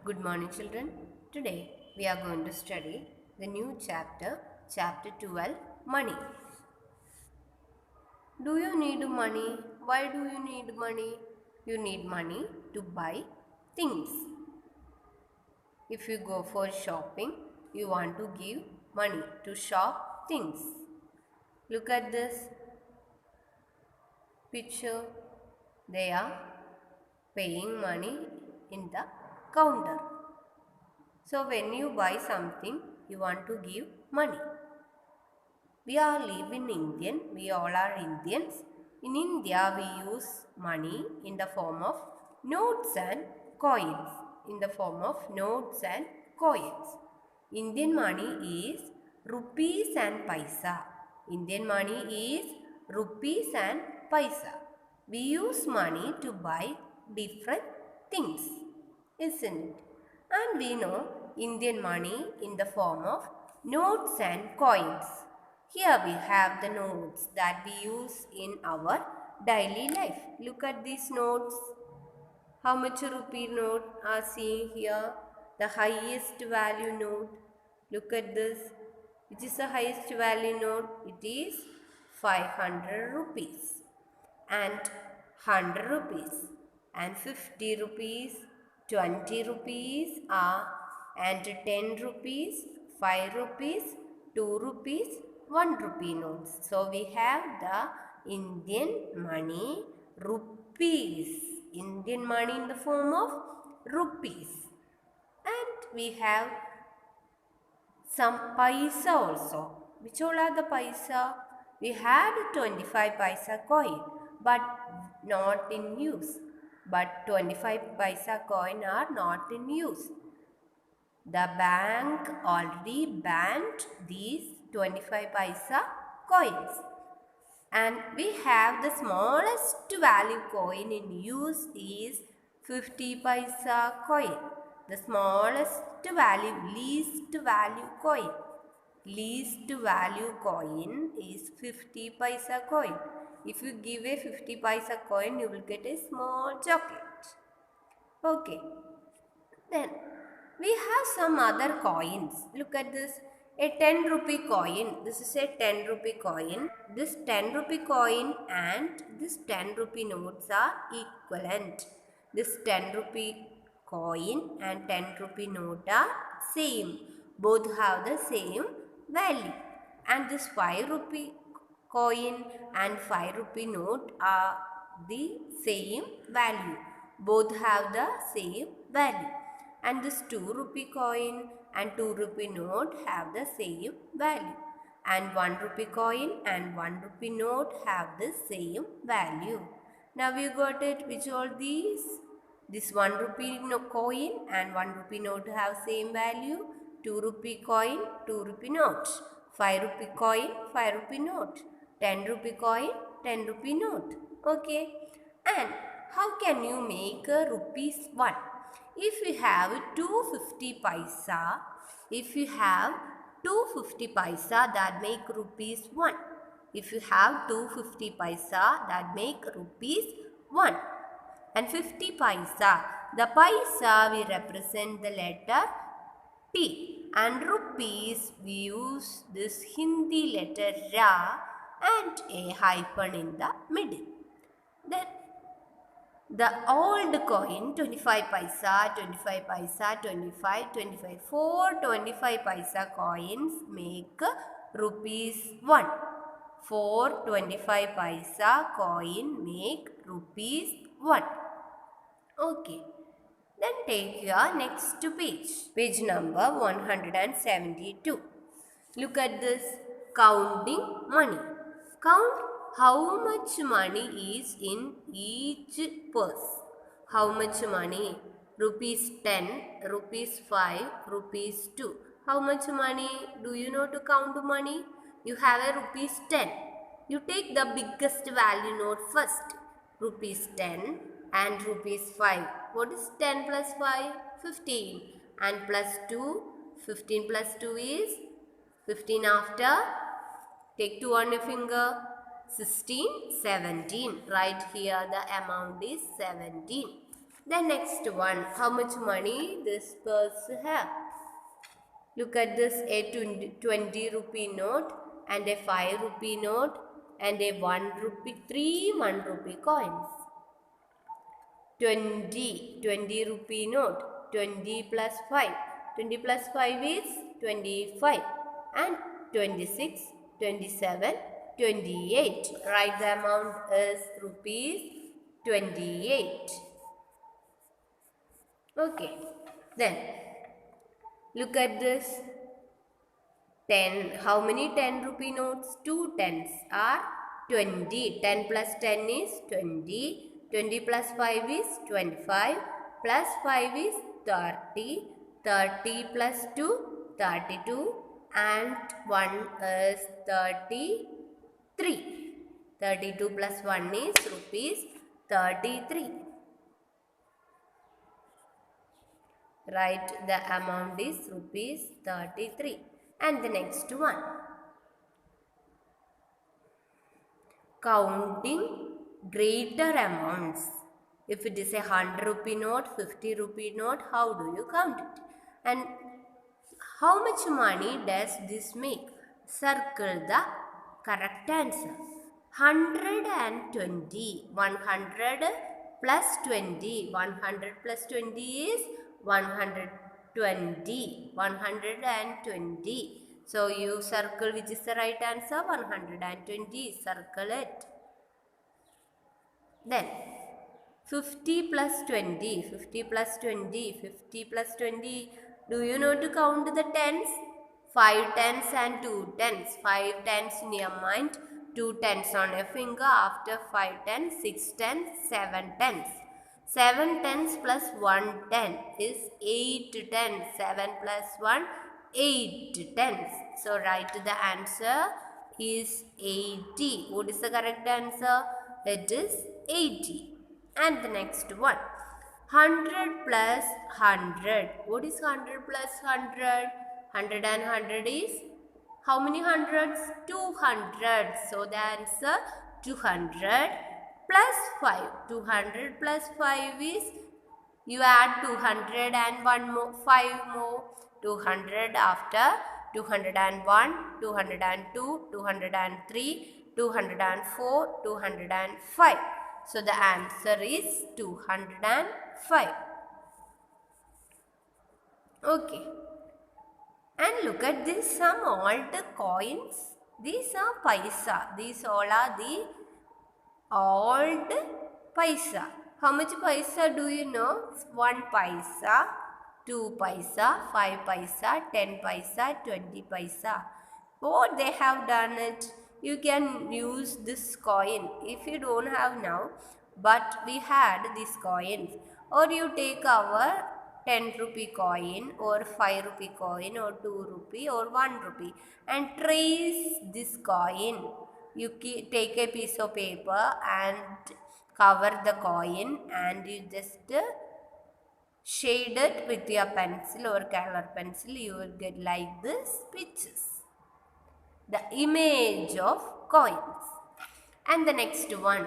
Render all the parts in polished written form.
Good morning, children. Today we are going to study the new chapter, chapter 12, Money. Do you need money? Why do you need money? You need money to buy things. If you go for shopping, you want to give money to shop things. Look at this picture. They are paying money in the counter. So when you buy something, you want to give money. We all live in Indian. We all are Indians. In India, we use money in the form of notes and coins. In the form of notes and coins. Indian money is rupees and paisa. Indian money is rupees and paisa. We use money to buy different things, isn't it? And we know Indian money in the form of notes and coins. Here we have the notes that we use in our daily life. Look at these notes. How much rupee note are seen here? The highest value note. Look at this. Which is the highest value note? It is 500 rupees and 100 rupees and 50 rupees, 20 rupees and 10 rupees, 5 rupees, 2 rupees, 1 rupee notes. So we have the Indian money rupees. Indian money in the form of rupees. And we have some paisa also. Which all are the paisa? We had 25 paisa coin but not in use. But 25 paisa coin are not in use. The bank already banned these 25 paisa coins. And we have the smallest value coin in use is 50 paisa coin. The smallest value, least value coin. Least value coin is 50 paisa coin. If you give a 50 paisa coin, you will get a small chocolate. Okay. Then we have some other coins. Look at this. A 10 rupee coin. This is a 10 rupee coin. This 10 rupee coin and this 10 rupee notes are equivalent. This 10 rupee coin and 10 rupee note are same. Both have the same value. And this 5 rupee coin and 5 rupee note are the same value. Both have the same value. And this 2 rupee coin and 2 rupee note have the same value. And 1 rupee coin and 1 rupee note have the same value. Now you got it. Which all these? This 1 rupee coin and 1 rupee note have same value. 2 rupee coin, 2 rupee note. 5 rupee coin, 5 rupee note. 10 rupee coin, 10 rupee note. Okay. And how can you make a rupees 1? If you have 250 paisa, if you have 250 paisa, that make rupees 1. If you have 250 paisa, that make rupees 1. And 50 paisa, the paisa we represent the letter T. And rupees, we use this Hindi letter Ra and a hyphen in the middle. Then the old coin 25 paisa, 25 paisa, 25, 25. 4 25 paisa coins make rupees 1. 4 25 paisa coin make rupees 1. Okay. Then take your next page. Page number 172. Look at this. Counting money. Count how much money is in each purse. How much money? Rupees 10, rupees 5, rupees 2. How much money? Do you know to count money? You have a rupees 10. You take the biggest value note first. Rupees 10 and rupees 5. What is 10 plus 5? 15. And plus 2. 15 plus 2 is 15 after. Take 2 on your finger. 16, 17. Right here the amount is 17. The next one, how much money this person have? Look at this, a 20 rupee note and a 5 rupee note and a 1 rupee, 3 1 rupee coins. 20 rupee note, 20 plus 5. 20 plus 5 is 25 and 26, 27, 28. Write the amount is rupees 28. Okay, then look at this 10. How many 10 rupee notes? 2 tens are 20. 10 plus 10 is 20. 20 plus 5 is 25. Plus 5 is 30. 30 plus 2, 32. And 1 is 33. 32 plus 1 is rupees 33. Write the amount is rupees 33. And the next one, counting greater amounts. If it is a 100 rupee note, 50 rupee note, how do you count it? And how much money does this make? Circle the correct answer. 120. 100 plus 20. 100 plus 20 is 120. 120. So you circle which is the right answer. 120. Circle it. Then 50 plus 20. 50 plus 20. 50 plus 20. Do you know to count the tens? 5 tens and 2 tens. 5 tens in your mind. 2 tens on a finger. After 5 tens, 6 tens, 7 tens. 7 tens plus 1 ten is 8 tens. 7 plus 1, 8 tens. So write the answer is 80. What is the correct answer? It is 80. And the next one, 100 plus 100. What is 100 plus 100? 100 and 100 is how many hundreds? 200. So the answer 200 plus 5. 200 plus 5 is, you add 200 and 1 more, 5 more. 200 after 201, 202, 203, 204, 205. So the answer is 205. Okay. And look at this, some old coins. These are paisa. These all are the old paisa. How much paisa do you know? 1 paisa, 2 paisa, 5 paisa, 10 paisa, 20 paisa. What they have done it, you can use this coin if you don't have now, but we had these coins. Or you take our 10 rupee coin or 5 rupee coin or 2 rupee or 1 rupee and trace this coin. You take a piece of paper and cover the coin and you just shade it with your pencil or color pencil. You will get like this pictures, the image of coins. And the next one,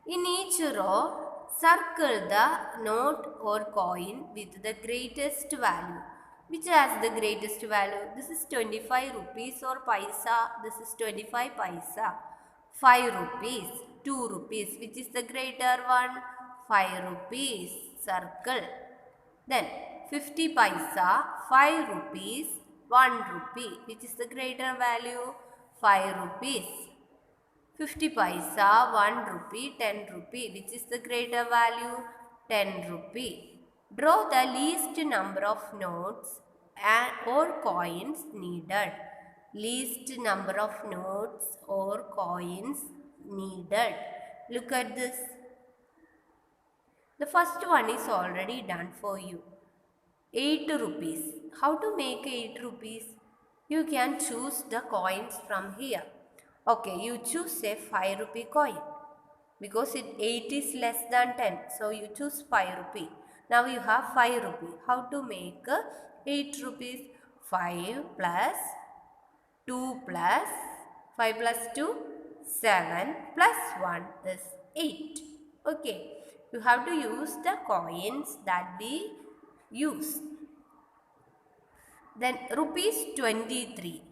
in each row, circle the note or coin with the greatest value. Which has the greatest value? This is 25 rupees or paisa. This is 25 paisa. 5 rupees, 2 rupees. Which is the greater one? 5 rupees. Circle. Then 50 paisa, 5 rupees, 1 rupee. Which is the greater value? 5 rupees. 50 paisa, 1 rupee, 10 rupee. Which is the greater value? 10 rupee. Draw the least number of notes or coins needed. Least number of notes or coins needed. Look at this. The first one is already done for you. 8 rupees. How to make 8 rupees? You can choose the coins from here. Okay, you choose a 5 rupee coin because 8 is less than 10. So you choose 5 rupee. Now you have 5 rupee. How to make 8 rupees? 5 plus 2 plus 5 plus 2, 7 plus 1 is 8. Okay. You have to use the coins that we use. Then rupees 23.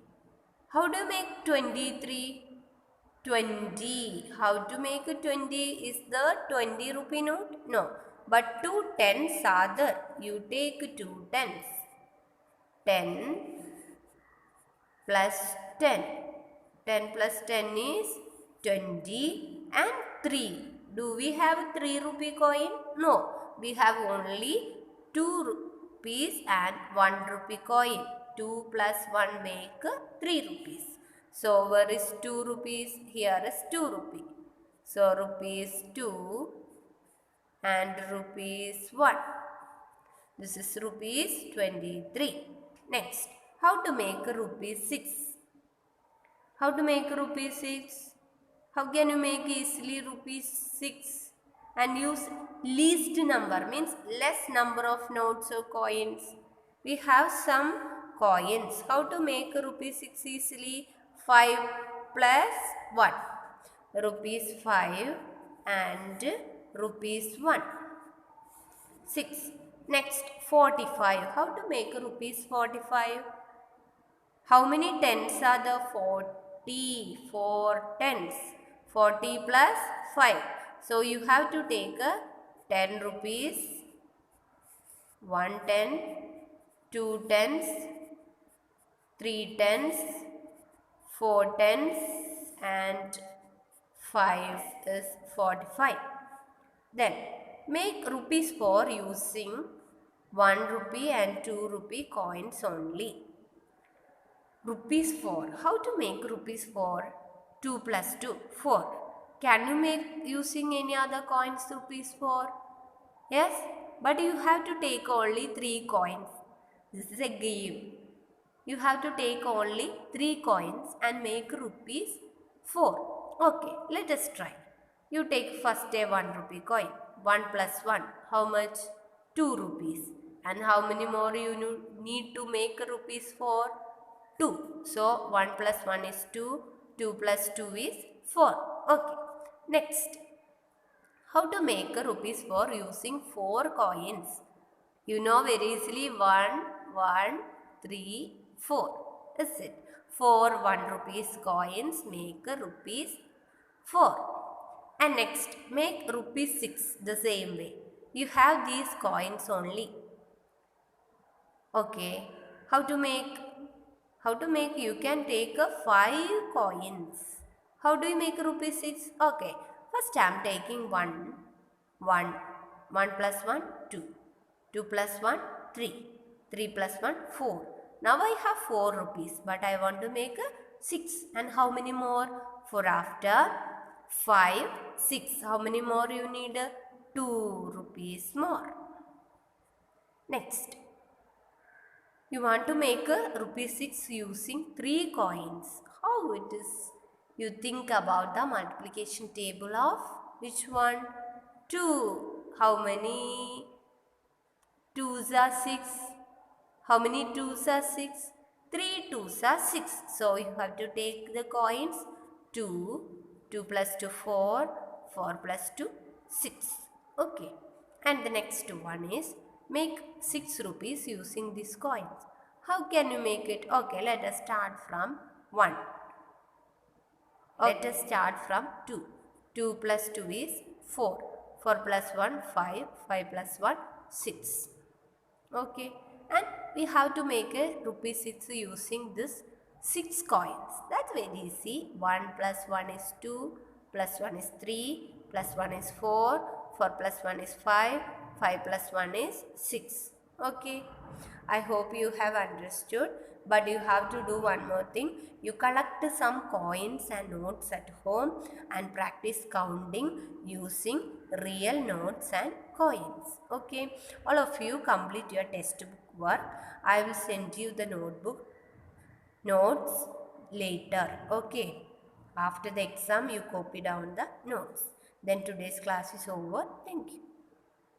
How do you make 23? 20. How to make a 20? Is the 20 rupee note? No. But two tens are there. You take two tens. 10 plus 10. 10 plus 10 is 20 and 3. Do we have 3 rupee coin? No. We have only 2 rupees and 1 rupee coin. 2 plus 1 make 3 rupees. So where is 2 rupees? Here is 2 rupee. So rupees 2 and rupees 1. This is rupees 23. Next, how to make rupees 6? How to make rupees 6? How can you make easily rupees 6? And use least number, means less number of notes or coins. We have some coins. How to make rupees 6 easily? 5 plus 1. Rupees 5 and rupees 1. 6. Next, 45. How to make rupees 45? How many tens are there? 40. 4 tens. 40 plus 5. So you have to take a 10 rupees, 1 ten, 2 tens, 3 tens, 4 tens and 5 is 45. Then make rupees 4 using 1 rupee and 2 rupee coins only. Rupees 4. How to make rupees 4? 2 plus 2, 4. Can you make using any other coins rupees 4? Yes, but you have to take only 3 coins. This is a game. You have to take only 3 coins and make rupees 4. Okay, let us try. You take first a 1 rupee coin. 1 plus 1. How much? 2 rupees. And how many more you need to make rupees 4? 2. So 1 plus 1 is 2. 2 plus 2 is 4. Okay. Next. How to make a rupees 4 using 4 coins? You know very easily 1, 1, 3, 4. Is it? 4 1 rupees coins make a rupees 4. And next, make rupees 6 the same way. You have these coins only. Okay. How to make? You can take a 5 coins. How do you make rupees 6? Okay. First I am taking 1. 1. 1 plus 1, 2. 2 plus 1, 3. 3 plus 1, 4. Now I have 4 rupees, but I want to make a 6. And how many more? For after 5, 6. How many more you need? 2 rupees more. Next. You want to make a rupees 6 using 3 coins. How it is? You think about the multiplication table of which one? 2. How many 2s are 6? How many 2s are 6? 3 2s are 6. So you have to take the coins 2. 2 plus 2 4. 4 plus 2 6. Okay. And the next one is make 6 rupees using these coins. How can you make it? Okay, let us start from 1. Let us start from 2. 2 plus 2 is 4. 4 plus 1, 5. 5 plus 1, 6. Okay. And we have to make a rupees 6 using this 6 coins. That's very easy. 1 plus 1 is 2. Plus 1 is 3. Plus 1 is 4. 4 plus 1 is 5. 5 plus 1 is 6. Okay. I hope you have understood. But you have to do one more thing. You collect some coins and notes at home and practice counting using real notes and coins. Okay. All of you complete your textbook work. I will send you the notes later. Okay. After the exam, you copy down the notes. Then today's class is over. Thank you.